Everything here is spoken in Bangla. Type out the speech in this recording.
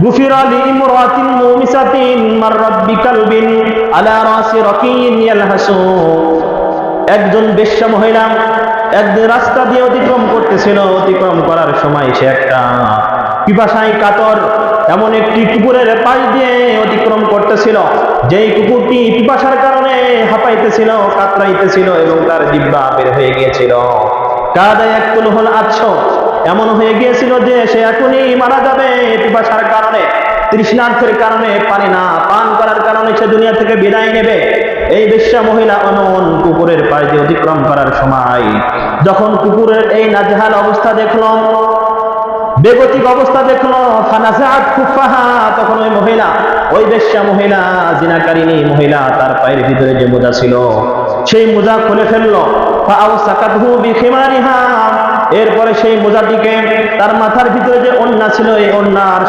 গুফিরা লিইমরাতিন মুমিসাতিন মাররাত বিকালবিন আলা রাসি রাকিন ইয়ালহাসু। একজন বেশ্যা মহিলা একদিন রাস্তা দিয়ে অতিক্রম করতেছিল। অতিক্রম করার সময় সে একটা পিপাসায় কাতর এমন একটি কুকুরের পাশ দিয়ে অতিক্রম করতেছিল, যেই কুকুরটি পিপাসার কারণে হাঁপাইতেছিল, কাতরাইতেছিল এবং তার জিহ্বা বের হয়ে গিয়েছিল। কাদা ইয়াকুলুল আতশ, এমন হয়ে গিয়েছিল যে সে এখনই মারা যাবে পিপাসার কারণে, তৃষ্ণার্থের কারণে, পানি না পান করার কারণে সে দুনিয়া থেকে বিদায় নেবে। এই বেশ্যা মহিলা অনন কুকুরের পাশ দিয়ে অতিক্রম করার সময় যখন কুকুরের এই নাজেহাল অবস্থা দেখলো, বেগতিক অবস্থা দেখলো, ফানাজাত খুফাহা, তখন ওই মহিলা, ওই বেশ্যা মহিলা, জিনাকারিনী মহিলা, তার পায়ের ভিতরে যে মোজা ছিল সেই মোজা খুলে ফেললো। ফাআওসাকাতহু বিখিমারিহা, এরপরে সেই মোজাটিকে তার মাথার ভিতরে যে ওড়না ছিল এই ওড়নার